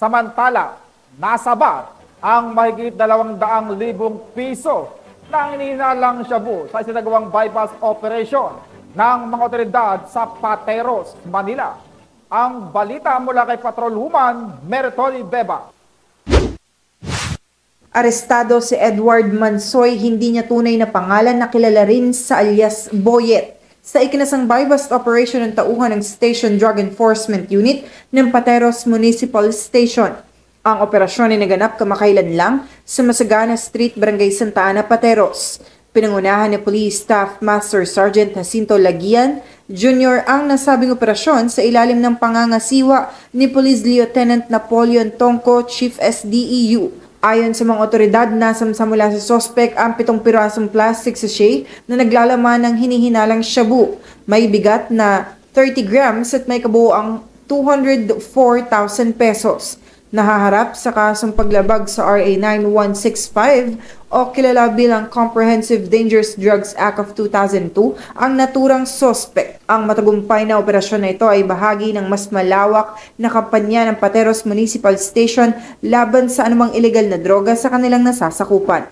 Samantala, nasabat ang mahigit 200,000 piso na inihinalang shabu sa isinagawang bypass operation ng mga otoridad sa Pateros, Manila. Ang balita mula kay Patrolwoman Meritoli Beba. Arestado si Edward Mansoy, hindi niya tunay na pangalan na kilala rin sa alias Boyet, sa ikinasang bypass operation ng tauhan ng Station Drug Enforcement Unit ng Pateros Municipal Station. Ang operasyon ay naganap kamakailan lang sa Masagana Street, Barangay Santa Ana, Pateros. Pinangunahan ni Police Staff Master Sergeant Jacinto Lagian Jr. ang nasabing operasyon sa ilalim ng pangangasiwa ni Police Lieutenant Napoleon Tongco, Chief SDEU. Ayon sa mga otoridad, nasamsa mula sa sospek ang 7 pirasong plastic sachet na naglalaman ng hinihinalang shabu. May bigat na 30 grams at may kabuuang 204,000 pesos. Nahaharap sa kasong paglabag sa RA 9165 o kilala bilang Comprehensive Dangerous Drugs Act of 2002 ang naturang sospek. Ang matagumpay na operasyon na ito ay bahagi ng mas malawak na kampanya ng Pateros Municipal Station laban sa anumang ilegal na droga sa kanilang nasasakupan.